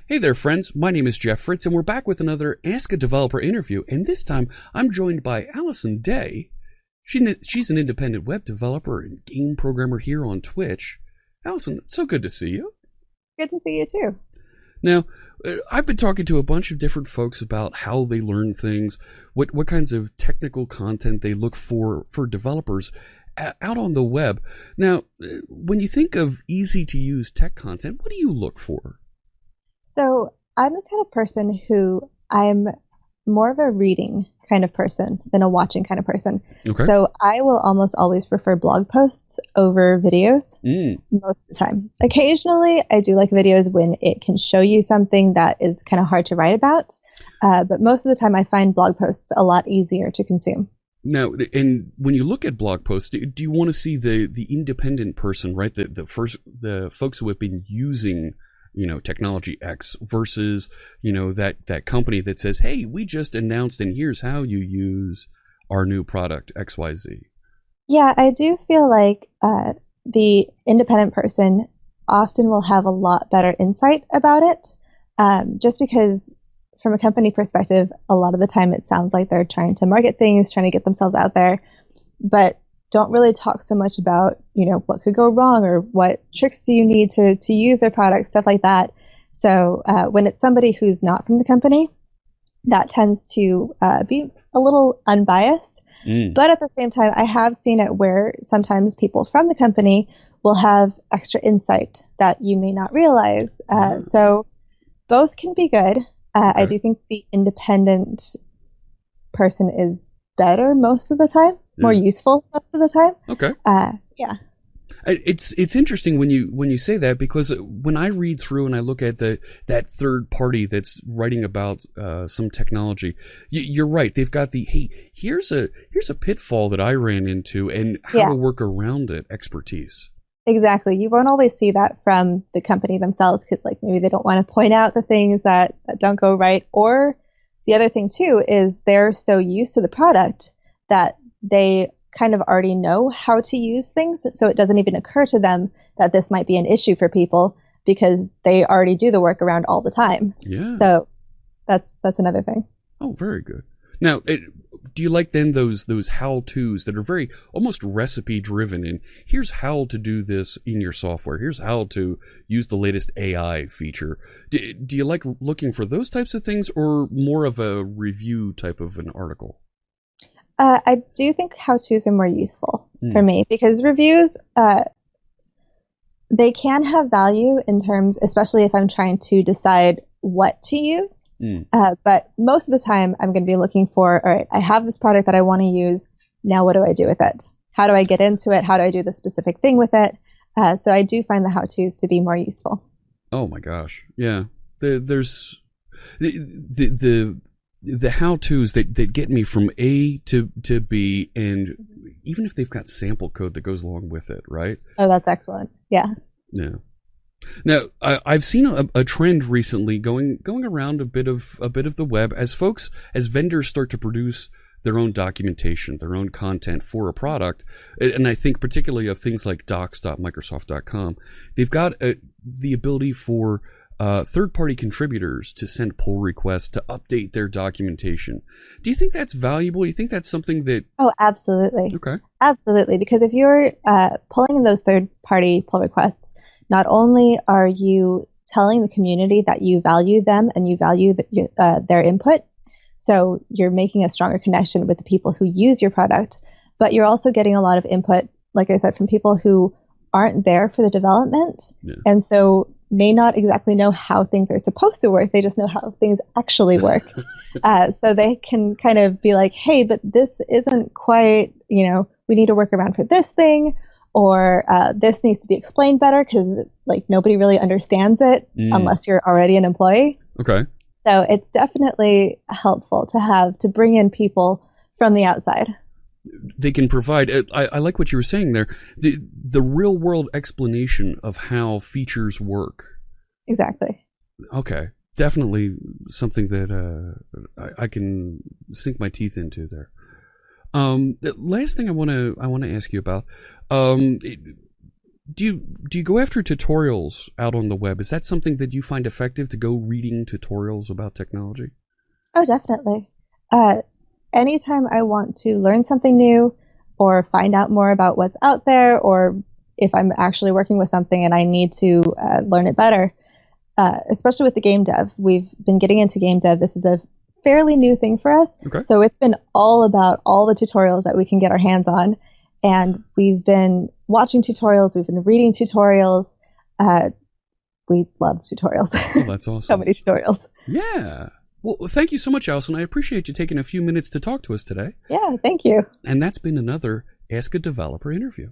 Hey there, friends. My name is Jeff Fritz, and we're back with another Ask a Developer interview. And this time, I'm joined by Allison Day. She's an independent web developer and game programmer here on Twitch. Allison, it's so good to see you. Good to see you too. Now, I've been talking to a bunch of different folks about how they learn things, what kinds of technical content they look for developers out on the web. Now, when you think of easy-to-use tech content, what do you look for? So I'm the kind of person who I'm more of a reading kind of person than a watching kind of person. Okay. So I will almost always prefer blog posts over videos most of the time. Occasionally, I do like videos when it can show you something that is kind of hard to write about. But most of the time, I find blog posts a lot easier to consume. Now, and when you look at blog posts, do you want to see the independent person, right? The folks who have been using technology X versus, that company that says, hey, we just announced and here's how you use our new product XYZ. Yeah, I do feel like the independent person often will have a lot better insight about it, just because from a company perspective, a lot of the time it sounds like they're trying to market things, trying to get themselves out there, but don't really talk so much about, what could go wrong or what tricks do you need to use their product, stuff like that. So when it's somebody who's not from the company, that tends to be a little unbiased. But at the same time, I have seen it where sometimes people from the company will have extra insight that you may not realize. So both can be good. Okay. I do think the independent person is better most of the time, more useful most of the time. Okay. Yeah. It's interesting when you say that, because when I read through and I look at that third party that's writing about some technology, you're right. They've got hey, here's a pitfall that I ran into and how to work around it expertise. Exactly. You won't always see that from the company themselves because maybe they don't want to point out the things that don't go right. Or the other thing too is they're so used to the product that they kind of already know how to use things. So it doesn't even occur to them that this might be an issue for people because they already do the workaround all the time. Yeah. So that's another thing. Oh, very good. Now, do you like then those how-tos that are very almost recipe-driven? And here's how to do this in your software. Here's how to use the latest AI feature. Do you like looking for those types of things, or more of a review type of an article? I do think how-tos are more useful for me because reviews, they can have value in terms, especially if I'm trying to decide what to use. But most of the time, I'm going to be looking for, all right, I have this product that I want to use. Now, what do I do with it? How do I get into it? How do I do the specific thing with it? So I do find the how-tos to be more useful. Oh my gosh, yeah. There's the how-tos that get me from A to B, and even if they've got sample code that goes along with it, right? Oh, that's excellent. Yeah. Yeah. Now, I've seen a trend recently going around a bit of the web as vendors start to produce their own documentation, their own content for a product, and I think particularly of things like docs.microsoft.com. They've got the ability for third-party contributors to send pull requests to update their documentation. Do you think that's valuable? Do you think that's something that... Oh, absolutely. Okay. Absolutely, because if you're pulling in those third-party pull requests, not only are you telling the community that you value them and you value their input, so you're making a stronger connection with the people who use your product, but you're also getting a lot of input, like I said, from people who aren't there for the development, and so may not exactly know how things are supposed to work. They just know how things actually work. So they can kind of be like, hey, but this isn't quite, we need to work around for this thing, or this needs to be explained better because nobody really understands it unless you're already an employee. Okay. So it's definitely helpful to bring in people from the outside. They can provide, I like what you were saying there, the real world explanation of how features work. Exactly. Okay. Definitely something that I can sink my teeth into there. The last thing I want to ask you about, do you go after tutorials out on the web? Is that something that you find effective, to go reading tutorials about technology? Oh, definitely. Anytime I want to learn something new or find out more about what's out there, or if I'm actually working with something and I need to learn it better, especially with the game dev, we've been getting into game dev. This is a fairly new thing for us. Okay. So it's been all about all the tutorials that we can get our hands on. And we've been watching tutorials. We've been reading tutorials. We love tutorials. Oh, that's awesome. So many tutorials. Yeah. Well, thank you so much, Allison. I appreciate you taking a few minutes to talk to us today. Yeah, thank you. And that's been another Ask a Developer interview.